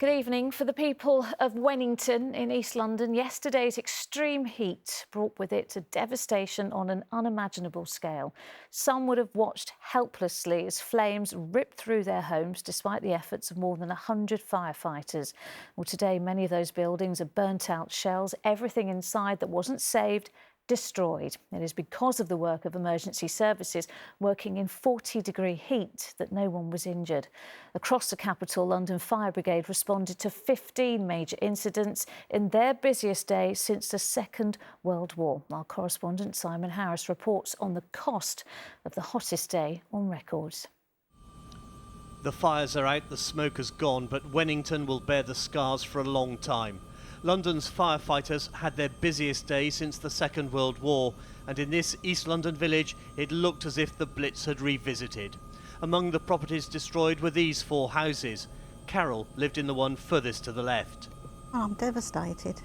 Good evening. For the people of Wennington in East London, yesterday's extreme heat brought with it a devastation on an unimaginable scale. Some would have watched helplessly as flames ripped through their homes despite the efforts of more than 100 firefighters. Well, today, many of those buildings are burnt out shells. Everything inside that wasn't saved destroyed. It is because of the work of emergency services working in 40-degree heat that no one was injured. Across the capital, London Fire Brigade responded to 15 major incidents in their busiest day since the Second World War. Our correspondent Simon Harris reports on the cost of the hottest day on record. The fires are out, the smoke has gone, but Wennington will bear the scars for a long time. London's firefighters had their busiest day since the Second World War, and in this East London village it looked as if the Blitz had revisited. Among the properties destroyed were these 4 houses. Carol lived in the one furthest to the left. I'm devastated,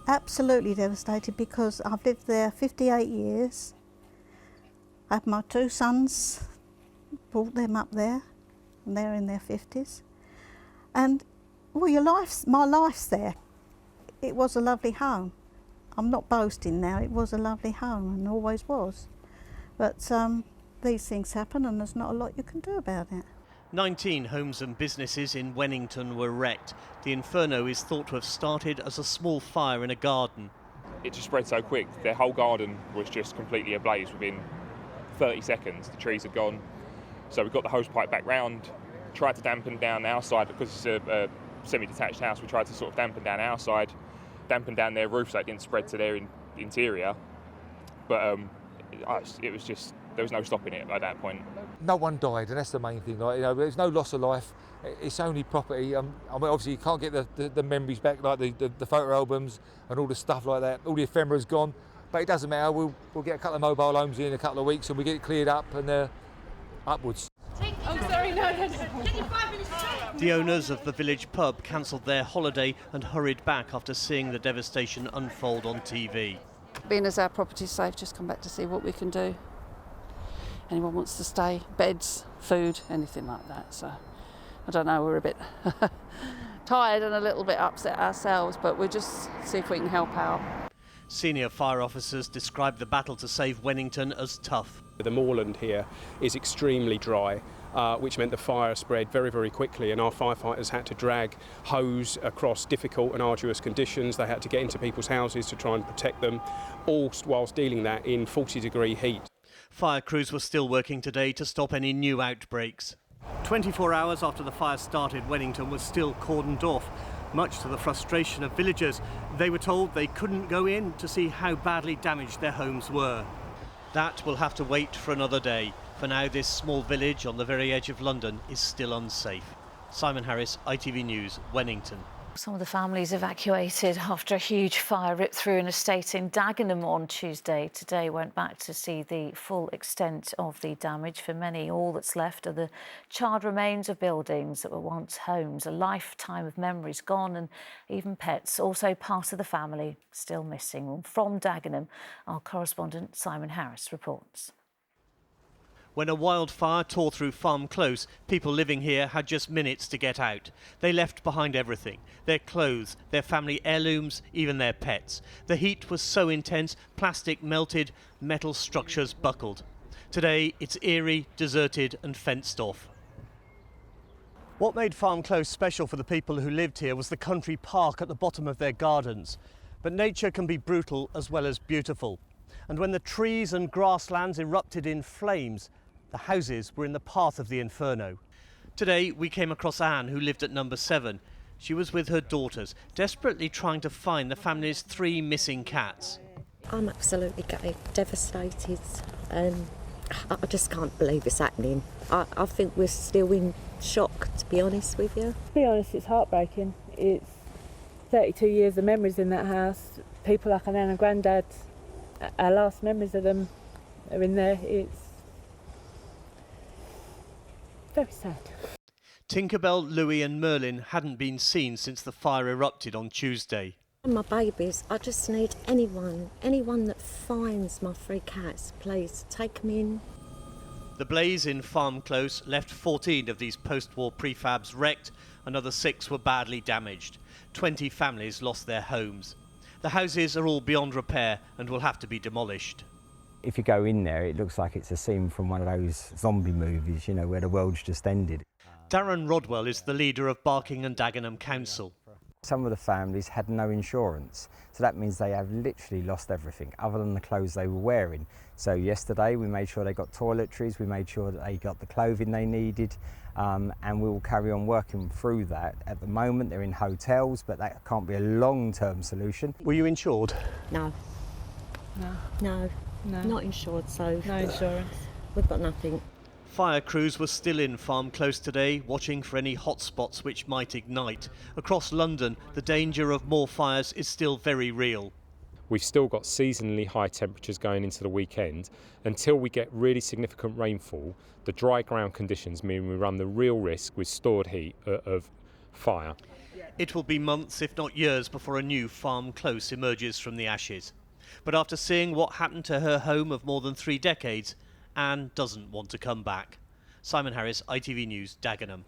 absolutely devastated, because I've lived there 58 years. I have my 2 sons, brought them up there, and they're in their 50s. And well, my life's there. It was a lovely home. I'm not boasting now, it was a lovely home and always was. But these things happen and there's not a lot you can do about it. 19 homes and businesses in Wennington were wrecked. The inferno is thought to have started as a small fire in a garden. It just spread so quick. Their whole garden was just completely ablaze within 30 seconds. The trees had gone. So we got the hose pipe back round, tried to dampen down the outside because it's a semi-detached house. We tried to sort of dampen down our side, dampen down their roof so it didn't spread to their interior. But it was just, there was no stopping it at that point. No one died, and that's the main thing. There's no loss of life. It's only property. I mean, obviously you can't get the memories back, like the photo albums and all the stuff like that. All the ephemera's gone, but it doesn't matter. We'll get a couple of mobile homes in a couple of weeks, and we get it cleared up and upwards. The owners of the village pub cancelled their holiday and hurried back after seeing the devastation unfold on TV. Being as our property's safe, just come back to see what we can do. Anyone wants to stay, beds, food, anything like that. So I don't know, we're a bit tired and a little bit upset ourselves, but we'll just see if we can help out. Senior fire officers described the battle to save Wennington as tough. The moorland here is extremely dry, which meant the fire spread very, very quickly, and our firefighters had to drag hose across difficult and arduous conditions. They had to get into people's houses to try and protect them, all whilst dealing that in 40-degree heat. Fire crews were still working today to stop any new outbreaks. 24 hours after the fire started, Wennington was still cordoned off. Much to the frustration of villagers, they were told they couldn't go in to see how badly damaged their homes were. That will have to wait for another day. For now, this small village on the very edge of London is still unsafe. Simon Harris, ITV News, Wennington. Some of the families evacuated after a huge fire ripped through an estate in Dagenham on Tuesday. Today went back to see the full extent of the damage. For many, all that's left are the charred remains of buildings that were once homes. A lifetime of memories gone, and even pets, also part of the family, still missing. From Dagenham, our correspondent Simon Harris reports. When a wildfire tore through Farm Close, people living here had just minutes to get out. They left behind everything: their clothes, their family heirlooms, even their pets. The heat was so intense, plastic melted, metal structures buckled. Today, it's eerie, deserted and fenced off. What made Farm Close special for the people who lived here was the country park at the bottom of their gardens. But nature can be brutal as well as beautiful. And when the trees and grasslands erupted in flames, the houses were in the path of the inferno. Today we came across Anne, who lived at number 7. She was with her daughters, desperately trying to find the family's 3 missing cats. I'm absolutely devastated. I just can't believe it's happening. I think we're still in shock, to be honest with you. To be honest, it's heartbreaking. It's 32 years of memories in that house. People like Nan and Grandad, our last memories of them are in there. It's very sad. Tinkerbell, Louie and Merlin hadn't been seen since the fire erupted on Tuesday. My babies, I just need anyone that finds my 3 cats, please take them in. The blaze in Farm Close left 14 of these post-war prefabs wrecked. Another 6 were badly damaged. 20 families lost their homes. The houses are all beyond repair and will have to be demolished. If you go in there, it looks like it's a scene from one of those zombie movies, you know, where the world's just ended. Darren Rodwell is the leader of Barking and Dagenham Council. Some of the families had no insurance, so that means they have literally lost everything other than the clothes they were wearing. So yesterday we made sure they got toiletries, we made sure that they got the clothing they needed, and we will carry on working through that. At the moment they're in hotels, but that can't be a long-term solution. Were you insured? No. No. Not insured, so... No insurance. We've got nothing. Fire crews were still in Farm Close today, watching for any hotspots which might ignite. Across London, the danger of more fires is still very real. We've still got seasonally high temperatures going into the weekend. Until we get really significant rainfall, the dry ground conditions mean we run the real risk with stored heat of fire. It will be months, if not years, before a new Farm Close emerges from the ashes. But after seeing what happened to her home of more than 3 decades, Anne doesn't want to come back. Simon Harris, ITV News, Dagenham.